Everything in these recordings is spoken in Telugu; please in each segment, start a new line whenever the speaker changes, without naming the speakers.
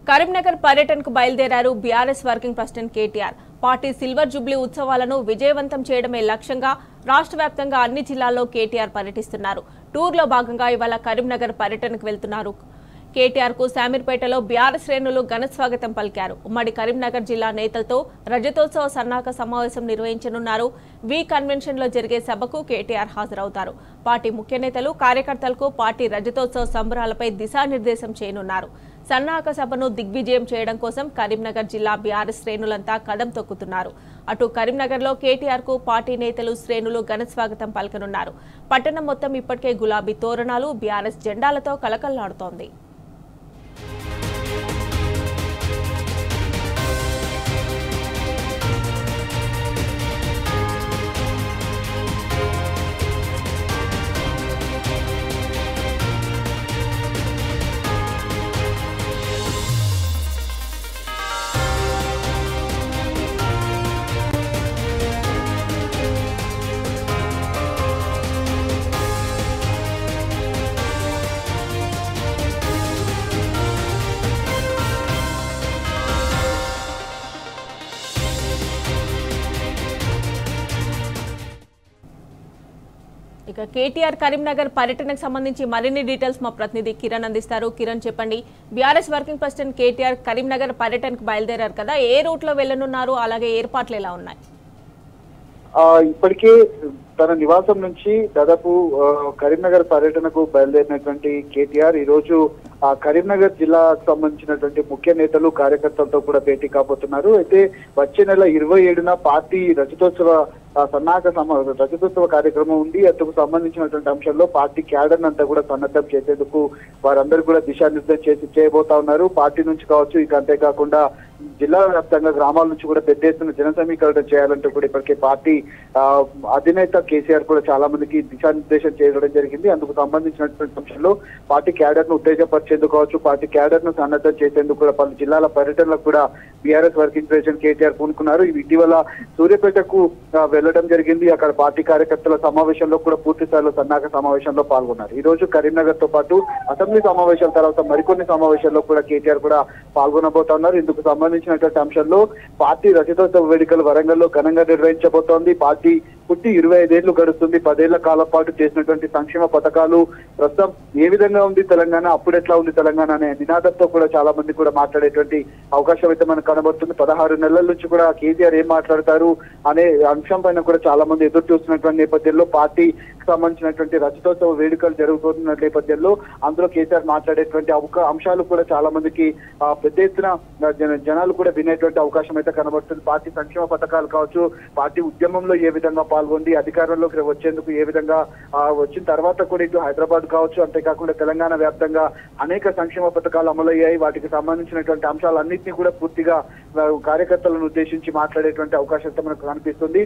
కరీంనగర్ పర్యటనకు బయలుదేరారు BRS working president KTR. Party silver Jubilee ఉత్సవాలను విజయవంతం చేయడమే లక్ష్యంగా రాష్ట్ర వ్యాప్తంగా అన్ని జిల్లాల్లో కేటీఆర్ పర్యటిస్తున్నారు. టూర్లో భాగంగా ఇవాళ కరీంనగర్ పర్యటనకు వెళ్తున్నారు. కేటీఆర్ కు శామీర్పేటలో బీఆర్ఎస్ శ్రేణులు ఘన స్వాగతం పలికారు. ఉమ్మడి కరీంనగర్ జిల్లా నేతలతో రజతోత్సవ సన్నాహక సమావేశం నిర్వహించనున్నారు. వి కన్వెన్షన్ లో జరిగే సభకు కేటీఆర్ హాజరవుతారు. పార్టీ ముఖ్య నేతలు కార్యకర్తలకు పార్టీ రజతోత్సవ సంబరాలపై దిశానిర్దేశం చేయనున్నారు. సన్నాహక సభను దిగ్విజయం చేయడం కోసం కరీంనగర్ జిల్లా బీఆర్ఎస్ శ్రేణులంతా కదం తొక్కుతున్నారు. అటు కరీంనగర్లో కేటీఆర్ కు పార్టీ నేతలు శ్రేణులు ఘన స్వాగతం పలకనున్నారు. పట్టణం మొత్తం ఇప్పటికే గులాబీ తోరణాలు బీఆర్ఎస్ జెండాలతో కలకల్లాడుతోంది. ఇక కేటీఆర్ కరీంనగర్ పర్యటనకు సంబంధించి మరిన్ని డీటెయిల్స్ మా ప్రతినిధి కిరణ్ అందిస్తారు. కిరణ్ చెప్పండి, BRS working president KTR Karimnagar పర్యటనకు బయలుదేరారు కదా, ఏ రూట్ లో వెళ్లనున్నారు, అలాగే ఏర్పాట్లు ఎలా ఉన్నాయి?
ఇప్పటికే తన నివాసం నుంచి దాదాపు కరీంనగర్ పర్యటనకు బయలుదేరినటువంటి కేటీఆర్ ఈ రోజు కరీంనగర్ జిల్లాకు సంబంధించినటువంటి ముఖ్య నేతలు కార్యకర్తలతో కూడా భేటీ కాబోతున్నారు. అయితే వచ్చే నెల 27న పార్టీ రజతోత్సవ రజతోత్సవ కార్యక్రమం ఉంది. అందుకు సంబంధించినటువంటి అంశంలో పార్టీ క్యాడర్ అంతా కూడా సన్నద్ధం చేసేందుకు వారందరూ కూడా దిశానిర్దేశం చేయబోతా ఉన్నారు. పార్టీ నుంచి కావచ్చు, ఇక అంతేకాకుండా జిల్లా వ్యాప్తంగా గ్రామాల నుంచి కూడా పెద్ద ఎత్తున జన సమీకరణ చేయాలంటూ కూడా ఇప్పటికే పార్టీ అధినేత కేసీఆర్ కూడా చాలా మందికి దిశానిర్దేశం చేయడం జరిగింది. అందుకు సంబంధించినటువంటి అంశంలో పార్టీ క్యాడర్ ను ఉత్తేజపరిచేందుకు కావచ్చు, పార్టీ క్యాడర్ ను సన్నద్ధం చేసేందుకు కూడా పలు జిల్లాల పర్యటనలకు కూడా బీఆర్ఎస్ వర్కింగ్ ప్రెసిడెంట్ కేటీఆర్ పూనుకున్నారు. ఇటీవల సూర్యాపేటకు వెళ్లడం జరిగింది. అక్కడ పార్టీ కార్యకర్తల సమావేశంలో కూడా పూర్తి స్థాయిలో సన్నాహక సమావేశంలో పాల్గొన్నారు. ఈ రోజు కరీంనగర్ తో పాటు అసెంబ్లీ సమావేశాల తర్వాత మరికొన్ని సమావేశాల్లో కూడా కేటీఆర్ కూడా పాల్గొనబోతున్నారు. ఇందుకు సంబంధించినటువంటి అంశంలో పార్టీ రజతోత్సవ వేడుకలు వరంగల్లో ఘనంగా నిర్వహించబోతోంది. పార్టీ పుట్టి 25 ఏళ్లు గడుస్తుంది. 10 ఏళ్ల కాలం పాటు చేసినటువంటి సంక్షేమ పథకాలు ప్రస్తుతం ఏ విధంగా ఉంది తెలంగాణ, అప్పుడెట్లా ఉంది తెలంగాణ అనే నినాదంతో కూడా చాలా మంది కూడా మాట్లాడేటువంటి అవకాశం అయితే మనకు కనబడుతుంది. 16 నెలల నుంచి కూడా కేసీఆర్ ఏం మాట్లాడతారు అనే అంశం పైన కూడా చాలా మంది ఎదురు చూస్తున్నటువంటి నేపథ్యంలో పార్టీ సంబంధించినటువంటి రజతోత్సవ వేడుకలు జరుగుతున్న నేపథ్యంలో అందులో కేసీఆర్ మాట్లాడేటువంటి అంశాలు కూడా చాలా మందికి పెద్ద ఎత్తున జనాలు కూడా వినేటువంటి అవకాశం అయితే కనబడుతుంది. పార్టీ సంక్షేమ పథకాలు కావచ్చు, పార్టీ ఉద్యమంలో ఏ విధంగా పాల్గొంది, అధికారంలోకి వచ్చేందుకు ఏ విధంగా వచ్చిన తర్వాత కూడా ఇటు హైదరాబాద్ కావచ్చు, అంతేకాకుండా తెలంగాణ వ్యాప్తంగా అనేక సంక్షేమ పథకాలు అమలయ్యాయి. వాటికి సంబంధించినటువంటి అంశాలన్నింటినీ కూడా పూర్తిగా కార్యకర్తలను ఉద్దేశించి మాట్లాడేటువంటి అవకాశం అయితే మనకు కనిపిస్తుంది.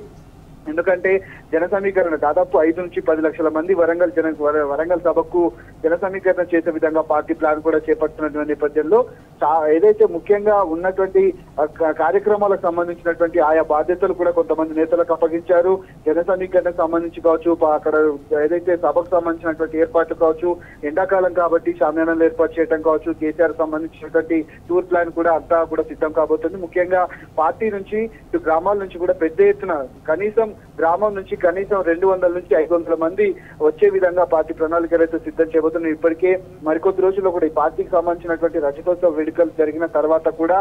ఎందుకంటే జన సమీకరణ దాదాపు 5 నుంచి 10 లక్షల మంది వరంగల్ సభకు జన సమీకరణ చేసే విధంగా పార్టీ ప్లాన్ కూడా చేపడుతున్న నేపథ్యంలో ఏదైతే ముఖ్యంగా ఉన్నటువంటి కార్యక్రమాలకు సంబంధించినటువంటి ఆయా బాధ్యతలు కూడా కొంతమంది నేతలకు అప్పగించారు. జన సమీకరణకు సంబంధించి కావచ్చు, అక్కడ ఏదైతే సభకు సంబంధించినటువంటి ఏర్పాట్లు కావచ్చు, ఎండాకాలం కాబట్టి షామియానాలు ఏర్పాటు చేయడం కావచ్చు, కేసీఆర్ సంబంధించినటువంటి టూర్ ప్లాన్ కూడా అంతా కూడా సిద్ధం కాబోతుంది. ముఖ్యంగా పార్టీ నుంచి ఇటు గ్రామాల నుంచి కూడా పెద్ద ఎత్తున కనీసం గ్రామం నుంచి కనీసం 200 నుంచి 500 మంది వచ్చే విధంగా పార్టీ ప్రణాళికలు అయితే సిద్ధం చేయబోతున్నాయి. ఇప్పటికే మరికొద్ది రోజుల్లో కూడా ఈ పార్టీకి సంబంధించినటువంటి రజతోత్సవ వేడుకలు జరిగిన తర్వాత కూడా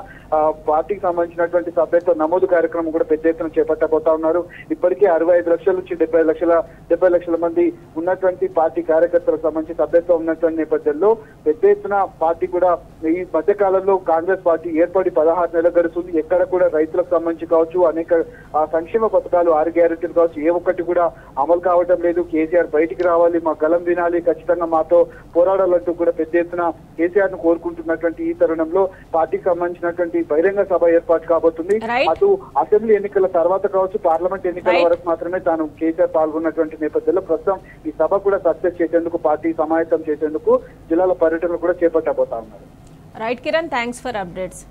పార్టీకి సంబంధించినటువంటి సభ్యత్వ నమోదు కార్యక్రమం కూడా పెద్ద ఎత్తున చేపట్టబోతా ఉన్నారు. ఇప్పటికే 65 లక్షల నుంచి 70 లక్షల మంది ఉన్నటువంటి పార్టీ కార్యకర్తలకు సంబంధించి సభ్యత్వం ఉన్నటువంటి నేపథ్యంలో పెద్ద ఎత్తున పార్టీ కూడా ఈ మధ్య కాలంలో కాంగ్రెస్ పార్టీ ఏర్పడి 16 నెలలు గడుస్తుంది. ఎక్కడ కూడా రైతులకు సంబంధించి కావచ్చు, అనేక సంక్షేమ పథకాలు 6 గ్యారెంటీలు కావచ్చు, ఏ ఒక్కటి కూడా అమలు కావటం లేదు. కేసీఆర్ బయటికి రావాలి, మా గలం వినాలి, ఖచ్చితంగా మాతో పోరాడాలంటూ కూడా పెద్ద ఎత్తున కేసీఆర్ ను కోరుకుంటున్నటువంటి ఈ తరుణంలో పార్టీకి సంబంధించినటువంటి బహిరంగ సభ ఏర్పాటు కాబోతుంది. అటు అసెంబ్లీ ఎన్నికల తర్వాత కావచ్చు, పార్లమెంట్ ఎన్నికల వరకు మాత్రమే తాను కేసీఆర్ పాల్గొన్నటువంటి నేపథ్యంలో ప్రస్తుతం ఈ సభ కూడా సక్సెస్ చేసేందుకు, పార్టీ సమాయత్తం చేసేందుకు జిల్లాల పర్యటనలు కూడా చేపట్టబోతా ఉన్నారు.
Right Kiran, thanks for updates.